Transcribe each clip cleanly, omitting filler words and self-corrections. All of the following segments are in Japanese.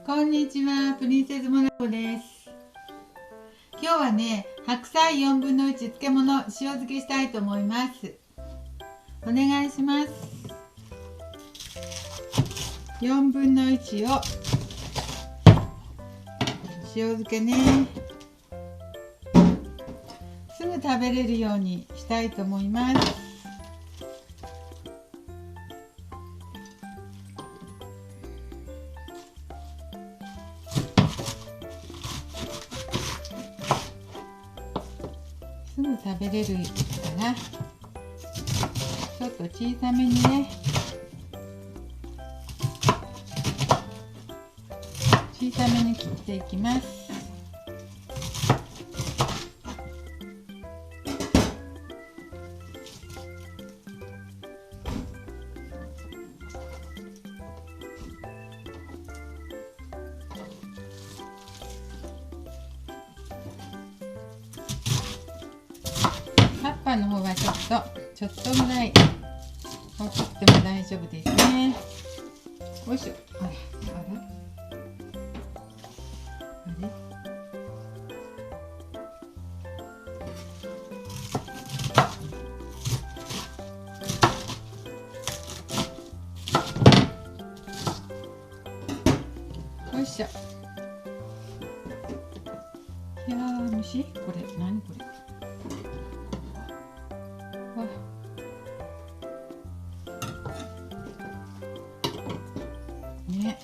こんにちは、プリンセスモナコです。今日はね、白菜4分の1漬物塩漬けしたいと思います。お願いします。4分の1を塩漬けね、すぐ食べれるようにしたいと思います。すぐ食べれるからちょっと小さめにね、小さめに切っていきます。葉っぱの方はちょっとぐらいほっっても大丈夫ですね。よいしょ。あれよいしょ。いやー、虫？これ何これ？ね。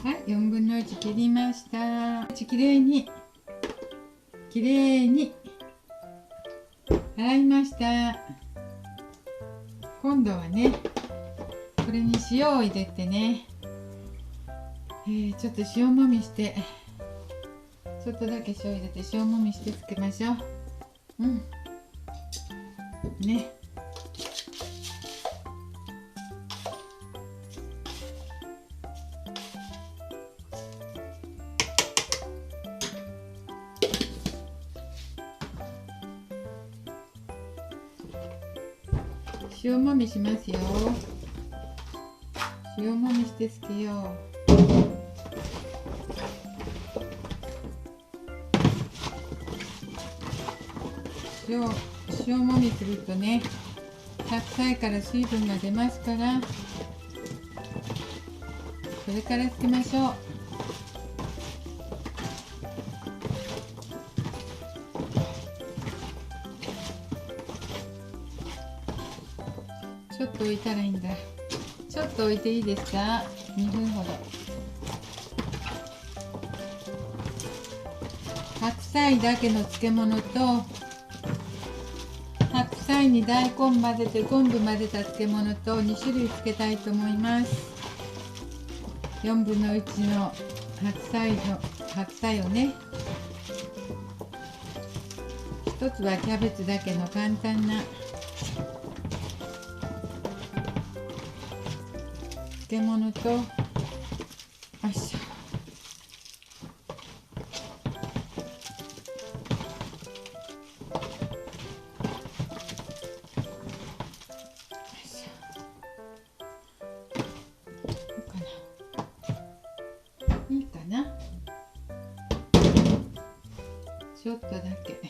はい、4分の1切りました。きれいに洗いました。今度はね、これに塩を入れてね、ちょっと塩もみして、ちょっとだけ塩入れて塩もみしてつけましょう。ね。塩もみしますよ。塩もみしてつけよう。塩もみするとね、白菜から水分が出ますから、それからつけましょう。ちょっと置いたらいいんだ。ちょっと置いていいですか？2分ほど。白菜だけの漬物と、白菜に大根混ぜて昆布混ぜた漬物と2種類つけたいと思います。4分の1の白菜をね、一つはキャベツだけの簡単な漬物と、よいしょ。いいかな。ちょっとだけ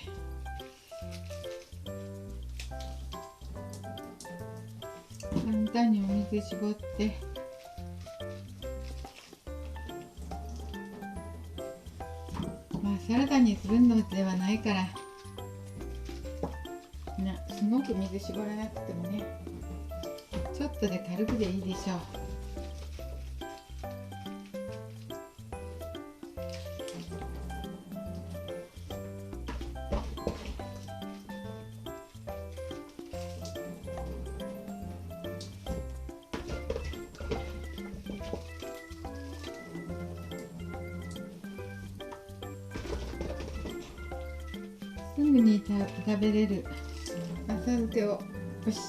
簡単にお水絞って、サラダにするのではないからすごく水絞らなくてもね、ちょっとで軽くでいいでしょう。すぐに食べれる浅漬けをよいしょ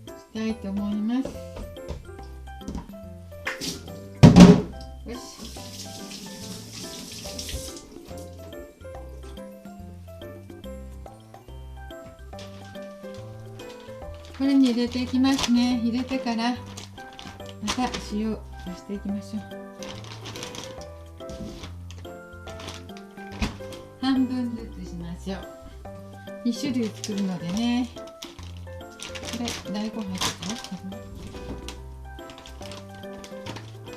したいと思います。よし。これに入れていきますね。入れてからまた塩を足していきましょう。半分ずつしましょう。2種類作るのでね。これ大根入ってたよ。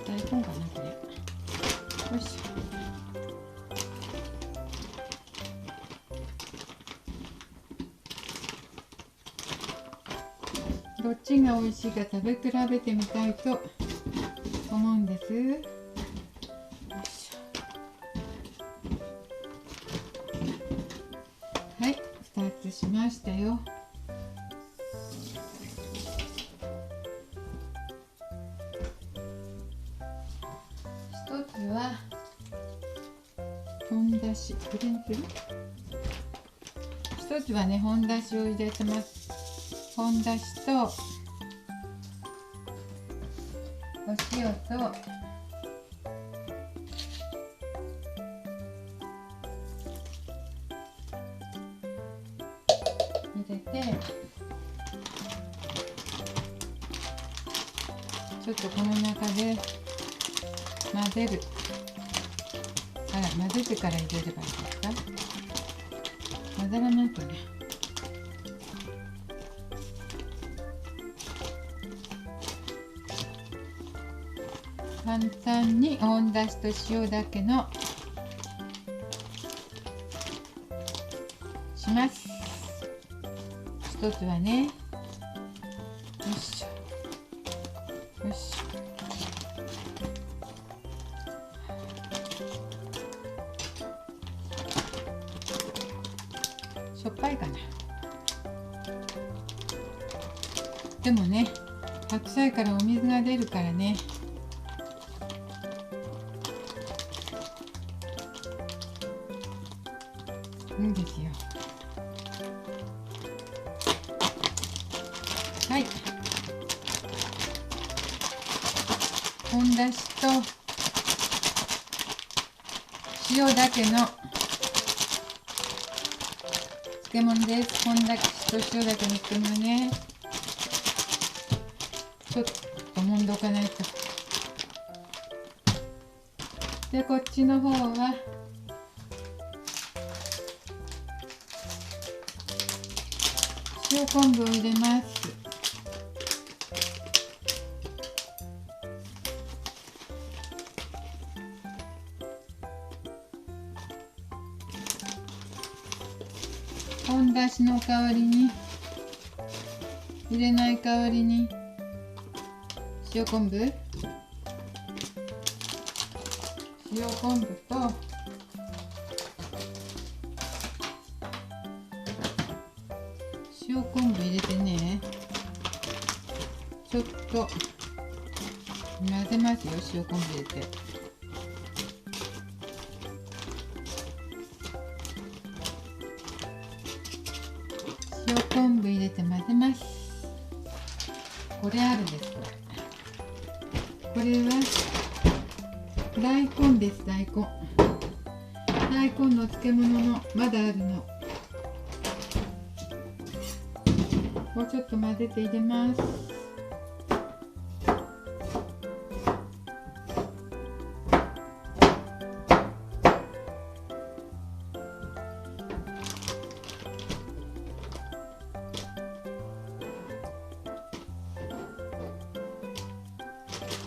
大根かなこれ。よいしょ。どっちが美味しいか食べ比べてみたいと思うんです。よいしょ。はい、2つしましたよ。1つは本だし、これにする？1つはね、本だしを入れてます。本だしとお塩と入れて、ちょっとこの中で混ぜる。混ぜてから入れればいいですか？混ざらないとね。簡単に本だしと塩だけのします。一つはね、よいしょよいしょ。しょっぱいかな。でもね、白菜からお水が出るからね。いいんですよ。はい。本だしと塩だけの漬物です。本だしと塩だけの漬物ね。ちょっと揉んでおかないと。で、こっちの方は塩昆布を入れます。本だしの代わりに、入れない代わりに塩昆布と塩昆布入れてね、ちょっと混ぜますよ。塩昆布入れて塩昆布入れて混ぜます。これあるんです。これは大根です。大根の漬物のまだあるの。もうちょっと混ぜて入れます。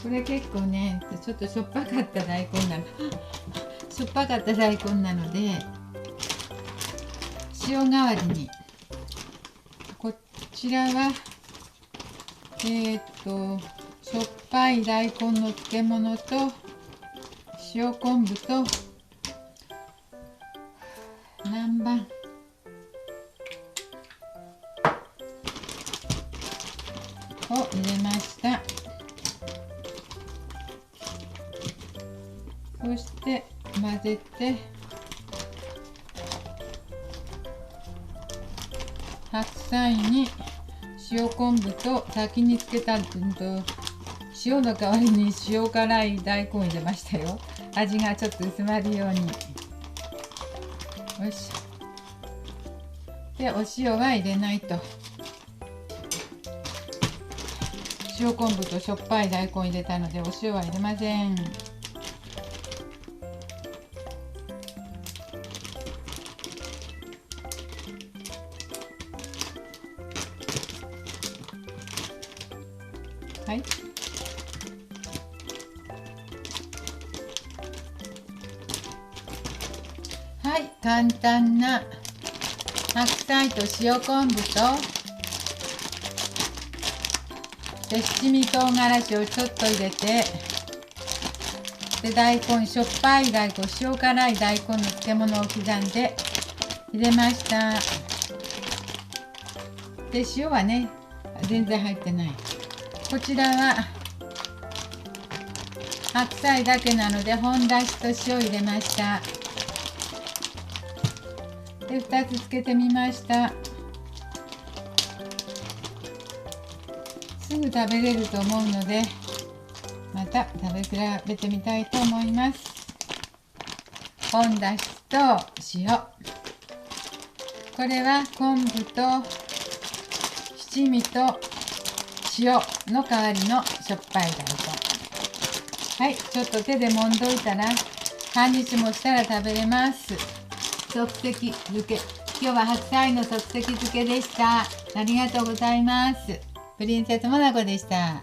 これ結構ね、ちょっとしょっぱかった大根なのしょっぱかった大根なので、塩代わりにこちらはしょっぱい大根の漬物と塩昆布と南蛮を入れました。そして混ぜて、白菜に塩昆布と先につけた塩の代わりに塩辛い大根を入れましたよ。味がちょっと薄まるように。よし。で、お塩は入れないと。塩昆布としょっぱい大根入れたのでお塩は入れません。はい、はい、簡単な白菜と塩昆布と七味唐辛子をちょっと入れて、で大根、しょっぱい大根、塩辛い大根の漬物を刻んで入れました。で塩はね全然入ってない。こちらは白菜だけなので本だしと塩入れました。で2つつけてみました。すぐ食べれると思うのでまた食べ比べてみたいと思います。本だしと塩、これは昆布と七味と塩の代わりのしょっぱい大根。はい、ちょっと手で揉んどいたら半日もしたら食べれます。即席漬け、今日は白菜の即席漬けでした。ありがとうございます。プリンセスモナコでした。